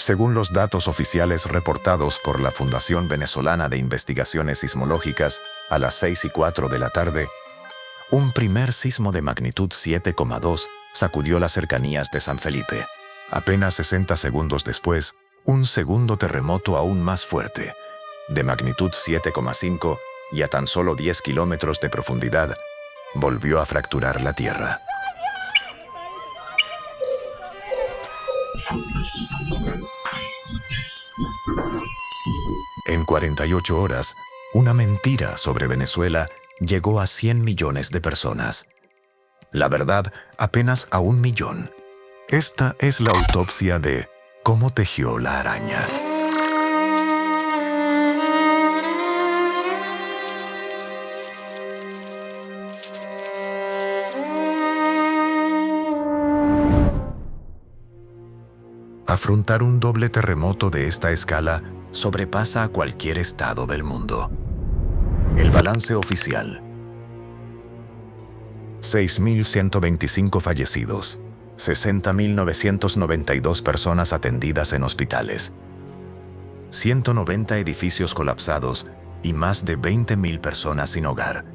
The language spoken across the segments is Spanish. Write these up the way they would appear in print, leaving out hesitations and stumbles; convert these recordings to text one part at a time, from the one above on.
Según los datos oficiales reportados por la Fundación Venezolana de Investigaciones Sismológicas, a las 6:04 de la tarde, un primer sismo de magnitud 7,2 sacudió las cercanías de San Felipe. Apenas 60 segundos después, un segundo terremoto aún más fuerte, de magnitud 7,5 y a tan solo 10 kilómetros de profundidad, volvió a fracturar la tierra. En 48 horas, una mentira sobre Venezuela llegó a 100 millones de personas. La verdad, apenas a 1 millón. Esta es la autopsia de cómo tejió la araña. Afrontar un doble terremoto de esta escala sobrepasa a cualquier estado del mundo. El balance oficial: 6.125 fallecidos, 60.992 personas atendidas en hospitales, 190 edificios colapsados y más de 20.000 personas sin hogar,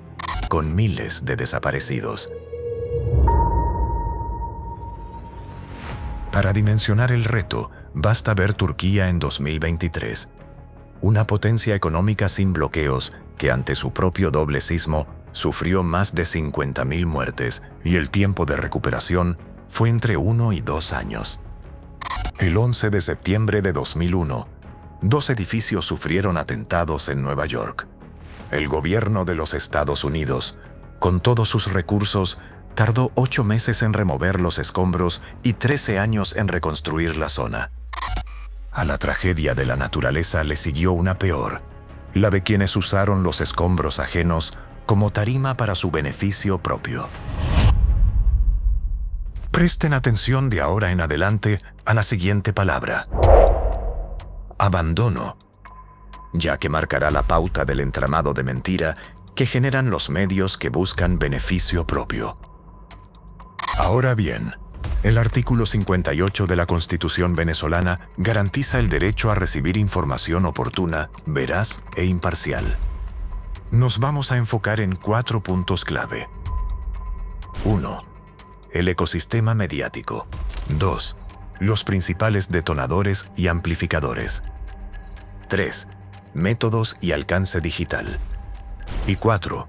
con miles de desaparecidos. Para dimensionar el reto, basta ver Turquía en 2023, una potencia económica sin bloqueos que ante su propio doble sismo sufrió más de 50.000 muertes y el tiempo de recuperación fue entre 1 y 2 años. El 11 de septiembre de 2001, 2 edificios sufrieron atentados en Nueva York. El gobierno de los Estados Unidos, con todos sus recursos, tardó 8 meses en remover los escombros y 13 años en reconstruir la zona. A la tragedia de la naturaleza le siguió una peor, la de quienes usaron los escombros ajenos como tarima para su beneficio propio. Presten atención de ahora en adelante a la siguiente palabra: abandono, ya que marcará la pauta del entramado de mentira que generan los medios que buscan beneficio propio. Ahora bien, el artículo 58 de la Constitución venezolana garantiza el derecho a recibir información oportuna, veraz e imparcial. Nos vamos a enfocar en 4 puntos clave. 1. El ecosistema mediático. 2. Los principales detonadores y amplificadores. 3. Métodos y alcance digital. Y 4.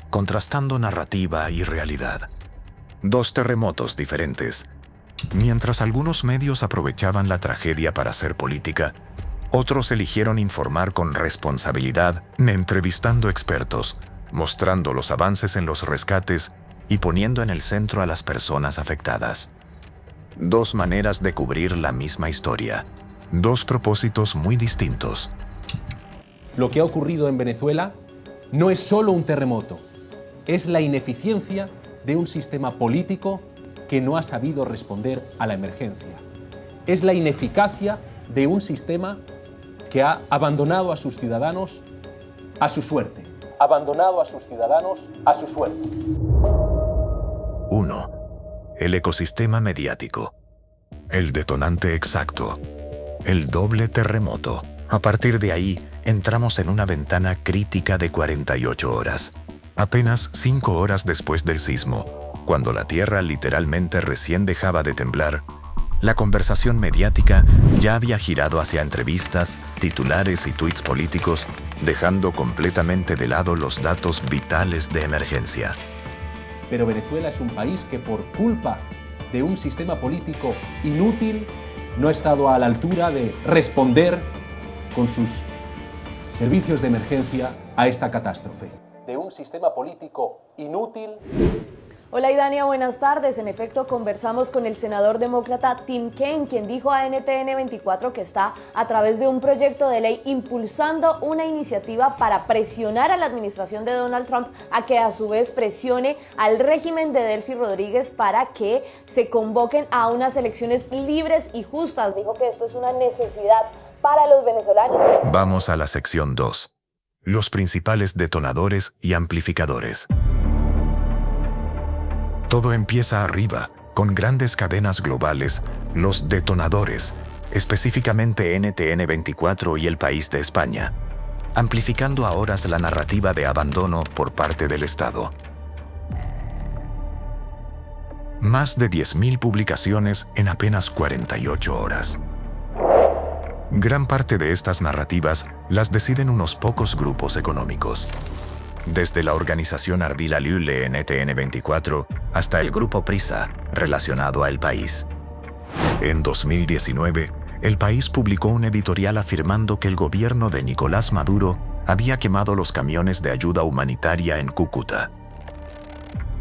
Contrastando narrativa y realidad. 2 terremotos diferentes. Mientras algunos medios aprovechaban la tragedia para hacer política, otros eligieron informar con responsabilidad, entrevistando expertos, mostrando los avances en los rescates y poniendo en el centro a las personas afectadas. 2 maneras de cubrir la misma historia. 2 propósitos muy distintos. Lo que ha ocurrido en Venezuela no es solo un terremoto, es la ineficiencia de un sistema político que no ha sabido responder a la emergencia. Es la ineficacia de un sistema que ha abandonado a sus ciudadanos a su suerte. Abandonado a sus ciudadanos a su suerte. 1. El ecosistema mediático. El detonante exacto. El doble terremoto. A partir de ahí, entramos en una ventana crítica de 48 horas. Apenas 5 horas después del sismo, cuando la tierra literalmente recién dejaba de temblar, la conversación mediática ya había girado hacia entrevistas, titulares y tuits políticos, dejando completamente de lado los datos vitales de emergencia. Pero Venezuela es un país que por culpa de un sistema político inútil no ha estado a la altura de responder con sus servicios de emergencia a esta catástrofe. De un sistema político inútil. Hola Idania, buenas tardes. En efecto, conversamos con el senador demócrata Tim Kaine, quien dijo a NTN 24 que está a través de un proyecto de ley impulsando una iniciativa para presionar a la administración de Donald Trump a que a su vez presione al régimen de Delcy Rodríguez para que se convoquen a unas elecciones libres y justas. Dijo que esto es una necesidad para los venezolanos. Vamos a la sección 2. Los principales detonadores y amplificadores. Todo empieza arriba, con grandes cadenas globales, los detonadores, específicamente NTN 24 y El País de España, amplificando a horas la narrativa de abandono por parte del Estado. Más de 10.000 publicaciones en apenas 48 horas. Gran parte de estas narrativas las deciden unos pocos grupos económicos. Desde la organización Ardila Lule NTN 24 hasta el grupo Prisa, relacionado a El País. En 2019, El País publicó un editorial afirmando que el gobierno de Nicolás Maduro había quemado los camiones de ayuda humanitaria en Cúcuta.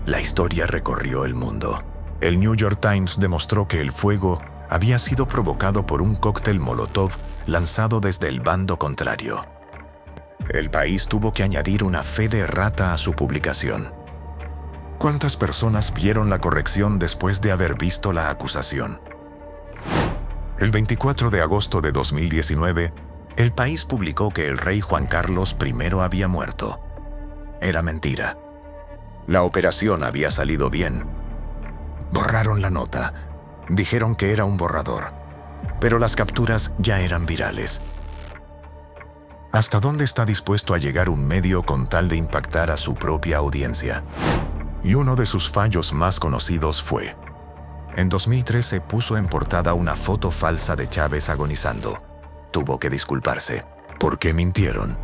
La historia recorrió el mundo. El New York Times demostró que el fuego había sido provocado por un cóctel Molotov lanzado desde el bando contrario. El País tuvo que añadir una fe de errata a su publicación. ¿Cuántas personas vieron la corrección después de haber visto la acusación? El 24 de agosto de 2019, El País publicó que el rey Juan Carlos I había muerto. Era mentira. La operación había salido bien. Borraron la nota. Dijeron que era un borrador. Pero las capturas ya eran virales. ¿Hasta dónde está dispuesto a llegar un medio con tal de impactar a su propia audiencia? Y uno de sus fallos más conocidos fue: en 2013 puso en portada una foto falsa de Chávez agonizando. Tuvo que disculparse. ¿Por qué mintieron?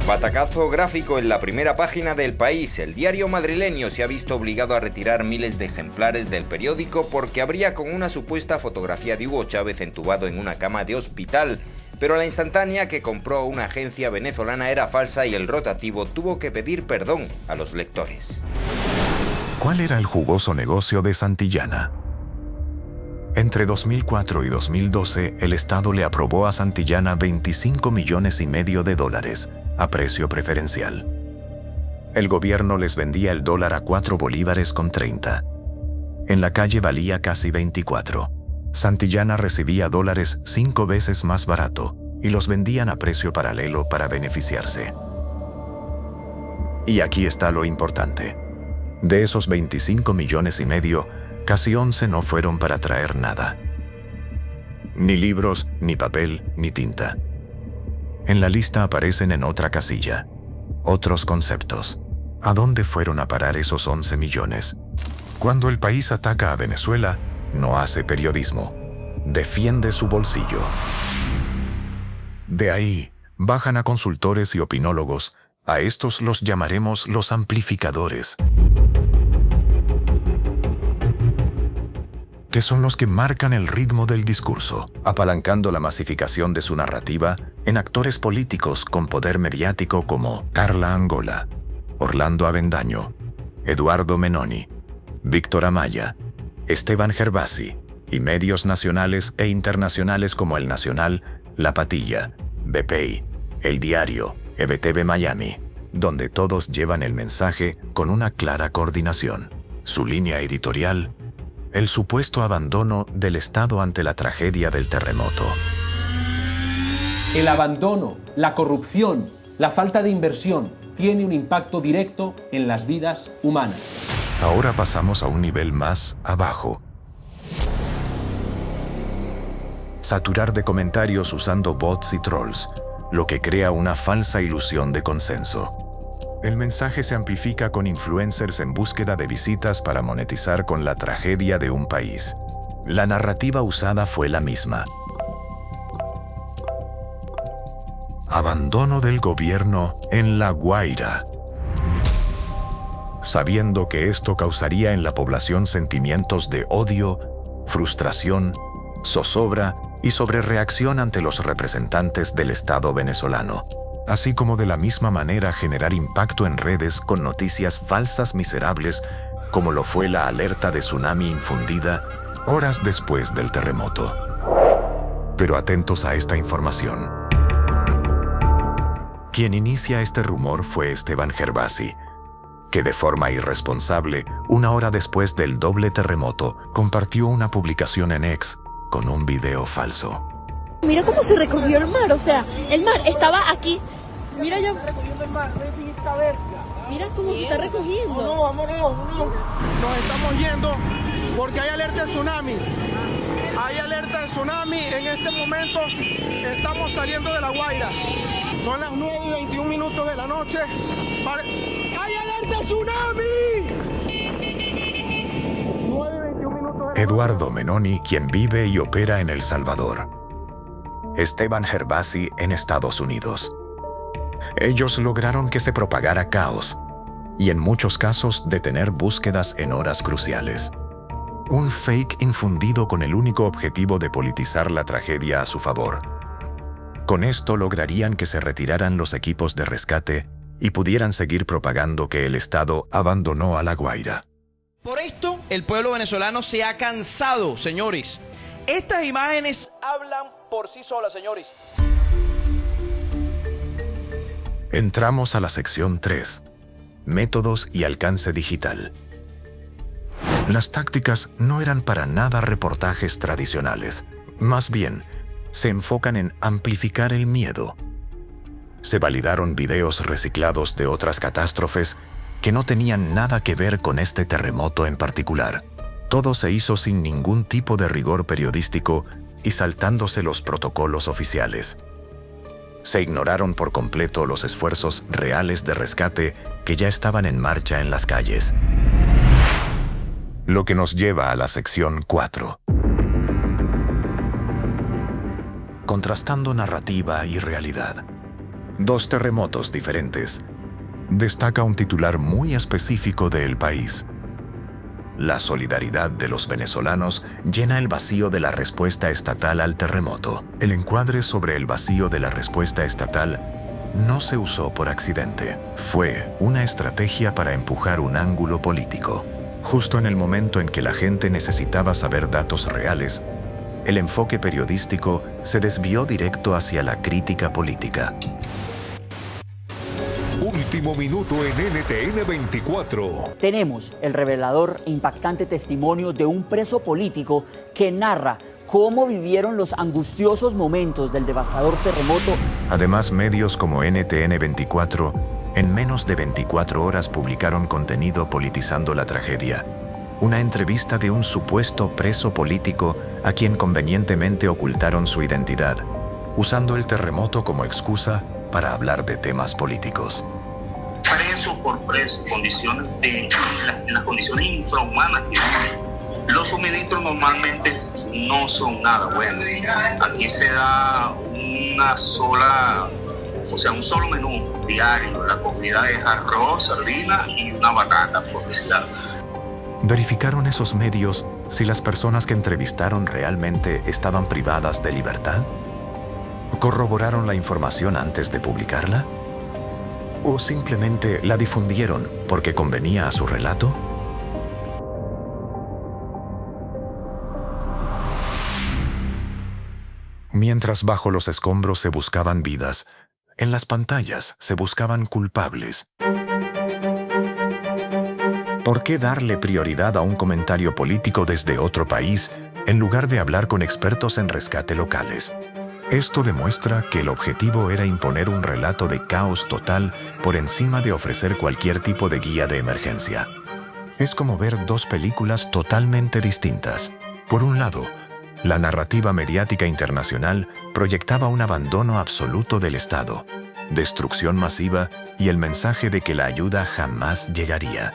Batacazo gráfico en la primera página del País. El diario madrileño se ha visto obligado a retirar miles de ejemplares del periódico porque abría con una supuesta fotografía de Hugo Chávez entubado en una cama de hospital. Pero la instantánea que compró una agencia venezolana era falsa y el rotativo tuvo que pedir perdón a los lectores. ¿Cuál era el jugoso negocio de Santillana? Entre 2004 y 2012, el Estado le aprobó a Santillana $25,5 millones a precio preferencial. El gobierno les vendía el dólar a 4 bolívares con 30. En la calle valía casi 24. Santillana recibía dólares 5 veces más barato y los vendían a precio paralelo para beneficiarse. Y aquí está lo importante. De esos $25,5 millones, casi 11 no fueron para traer nada. Ni libros, ni papel, ni tinta. En la lista aparecen en otra casilla otros conceptos. ¿A dónde fueron a parar esos 11 millones? Cuando El País ataca a Venezuela, no hace periodismo, defiende su bolsillo. De ahí, bajan a consultores y opinólogos. A estos los llamaremos los amplificadores, que son los que marcan el ritmo del discurso, apalancando la masificación de su narrativa en actores políticos con poder mediático como Carla Angola, Orlando Avendaño, Eduardo Menoni, Víctor Amaya, Esteban Gervasi y medios nacionales e internacionales como El Nacional, La Patilla, BPI, El Diario, EBTV Miami, donde todos llevan el mensaje con una clara coordinación. Su línea editorial: el supuesto abandono del Estado ante la tragedia del terremoto. El abandono, la corrupción, la falta de inversión tiene un impacto directo en las vidas humanas. Ahora pasamos a un nivel más abajo. Saturar de comentarios usando bots y trolls, lo que crea una falsa ilusión de consenso. El mensaje se amplifica con influencers en búsqueda de visitas para monetizar con la tragedia de un país. La narrativa usada fue la misma. Abandono del gobierno en La Guaira. Sabiendo que esto causaría en la población sentimientos de odio, frustración, zozobra y sobrereacción ante los representantes del Estado venezolano, así como de la misma manera generar impacto en redes con noticias falsas miserables, como lo fue la alerta de tsunami infundida horas después del terremoto. Pero atentos a esta información. Quien inicia este rumor fue Esteban Gervasi, que de forma irresponsable, una hora después del doble terremoto, compartió una publicación en X con un video falso. Mira cómo se recogió el mar, o sea, el mar estaba aquí. Mira ya. Mira cómo se está recogiendo. Vámonos. Nos estamos yendo. porque hay alerta de tsunami. Hay alerta de tsunami. En este momento estamos saliendo de La Guaira. Son las 9:21 de la noche. ¡Hay alerta de tsunami! 9:21 Eduardo Menoni, quien vive y opera en El Salvador. Esteban Gervasi en Estados Unidos. Ellos lograron que se propagara caos y en muchos casos detener búsquedas en horas cruciales. Un fake infundido con el único objetivo de politizar la tragedia a su favor. Con esto lograrían que se retiraran los equipos de rescate y pudieran seguir propagando que el Estado abandonó a La Guaira. Por esto, el pueblo venezolano se ha cansado, señores. Estas imágenes hablan por sí solas, señores. Entramos a la sección 3. Métodos y alcance digital. Las tácticas no eran para nada reportajes tradicionales. Más bien, se enfocan en amplificar el miedo. Se validaron videos reciclados de otras catástrofes que no tenían nada que ver con este terremoto en particular. Todo se hizo sin ningún tipo de rigor periodístico y saltándose los protocolos oficiales. Se ignoraron por completo los esfuerzos reales de rescate que ya estaban en marcha en las calles. Lo que nos lleva a la sección 4. Contrastando narrativa y realidad. Dos terremotos diferentes. Destaca un titular muy específico de El País. La solidaridad de los venezolanos llena el vacío de la respuesta estatal al terremoto. El encuadre sobre el vacío de la respuesta estatal no se usó por accidente. Fue una estrategia para empujar un ángulo político. Justo en el momento en que la gente necesitaba saber datos reales, el enfoque periodístico se desvió directo hacia la crítica política. Último minuto en NTN 24. Tenemos el revelador e impactante testimonio de un preso político que narra cómo vivieron los angustiosos momentos del devastador terremoto. Además, medios como NTN 24 en menos de 24 horas publicaron contenido politizando la tragedia. Una entrevista de un supuesto preso político a quien convenientemente ocultaron su identidad, usando el terremoto como excusa para hablar de temas políticos. Preso por preso, en las condiciones infrahumanas que viven. Los suministros normalmente no son nada buenos. Aquí se da un solo menú diario. La comida es arroz, sardina y una batata, por decir algo. ¿Verificaron esos medios si las personas que entrevistaron realmente estaban privadas de libertad? ¿Corroboraron la información antes de publicarla? ¿O simplemente la difundieron porque convenía a su relato? Mientras bajo los escombros se buscaban vidas, en las pantallas se buscaban culpables. ¿Por qué darle prioridad a un comentario político desde otro país en lugar de hablar con expertos en rescate locales? Esto demuestra que el objetivo era imponer un relato de caos total por encima de ofrecer cualquier tipo de guía de emergencia. Es como ver dos películas totalmente distintas. Por un lado, la narrativa mediática internacional proyectaba un abandono absoluto del Estado, destrucción masiva y el mensaje de que la ayuda jamás llegaría.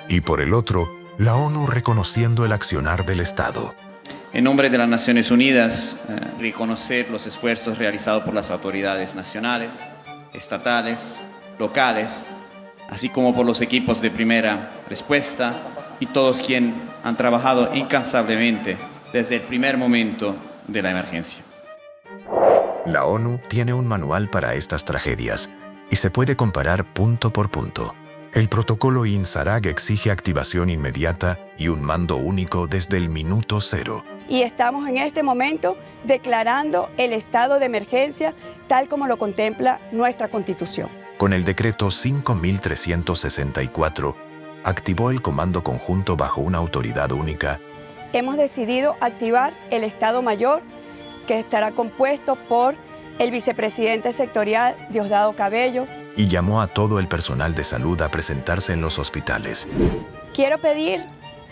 Y por el otro, la ONU reconociendo el accionar del Estado. En nombre de las Naciones Unidas, reconocer los esfuerzos realizados por las autoridades nacionales, estatales, locales, así como por los equipos de primera respuesta y todos quienes han trabajado incansablemente desde el primer momento de la emergencia. La ONU tiene un manual para estas tragedias y se puede comparar punto por punto. El protocolo INSARAG exige activación inmediata y un mando único desde el minuto cero. Y estamos en este momento declarando el estado de emergencia tal como lo contempla nuestra Constitución. Con el decreto 5364, activó el Comando Conjunto bajo una autoridad única. Hemos decidido activar el Estado Mayor, que estará compuesto por el vicepresidente sectorial Diosdado Cabello. Y llamó a todo el personal de salud a presentarse en los hospitales. Quiero pedir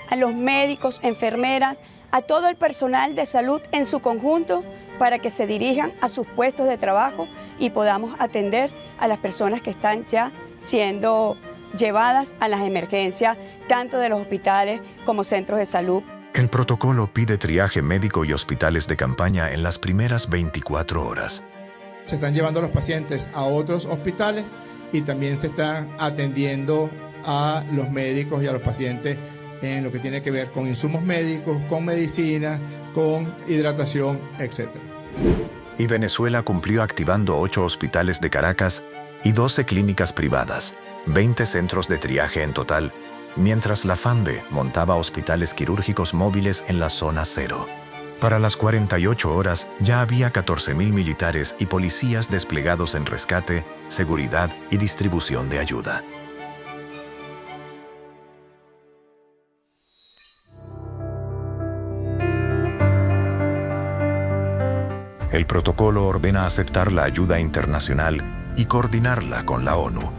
a los médicos, enfermeras, a todo el personal de salud en su conjunto para que se dirijan a sus puestos de trabajo y podamos atender a las personas que están ya siendo llevadas a las emergencias, tanto de los hospitales como centros de salud. El protocolo pide triaje médico y hospitales de campaña en las primeras 24 horas. Se están llevando a los pacientes a otros hospitales y también se están atendiendo a los médicos y a los pacientes en lo que tiene que ver con insumos médicos, con medicina, con hidratación, etc. Y Venezuela cumplió activando 8 hospitales de Caracas y 12 clínicas privadas, 20 centros de triaje en total, mientras la FANBE montaba hospitales quirúrgicos móviles en la zona cero. Para las 48 horas ya había 14.000 militares y policías desplegados en rescate, seguridad y distribución de ayuda. El protocolo ordena aceptar la ayuda internacional y coordinarla con la ONU,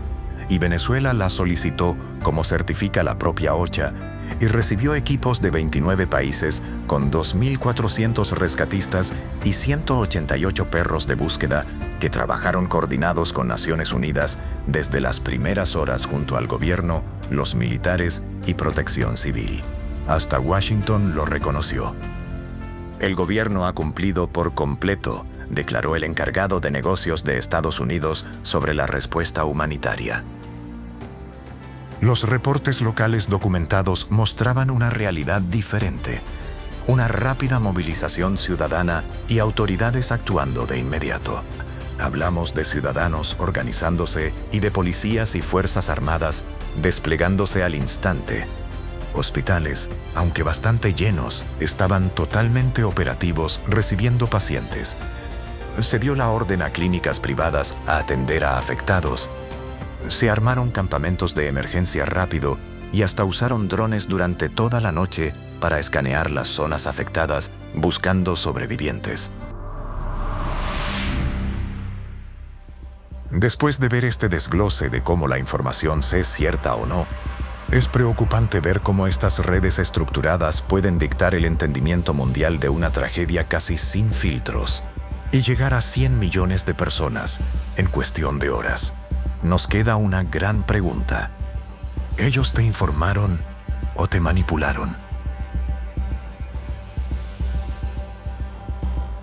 y Venezuela la solicitó como certifica la propia OCHA y recibió equipos de 29 países con 2.400 rescatistas y 188 perros de búsqueda que trabajaron coordinados con Naciones Unidas desde las primeras horas junto al gobierno, los militares y protección civil. Hasta Washington lo reconoció. El gobierno ha cumplido por completo, declaró el encargado de negocios de Estados Unidos sobre la respuesta humanitaria. Los reportes locales documentados mostraban una realidad diferente, una rápida movilización ciudadana y autoridades actuando de inmediato. Hablamos de ciudadanos organizándose y de policías y fuerzas armadas desplegándose al instante. Hospitales, aunque bastante llenos, estaban totalmente operativos recibiendo pacientes. Se dio la orden a clínicas privadas a atender a afectados. Se armaron campamentos de emergencia rápido y hasta usaron drones durante toda la noche para escanear las zonas afectadas buscando sobrevivientes. Después de ver este desglose de cómo la información es cierta o no, es preocupante ver cómo estas redes estructuradas pueden dictar el entendimiento mundial de una tragedia casi sin filtros y llegar a 100 millones de personas en cuestión de horas. Nos queda una gran pregunta. ¿Ellos te informaron o te manipularon?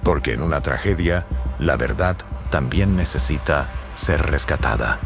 Porque en una tragedia, la verdad también necesita ser rescatada.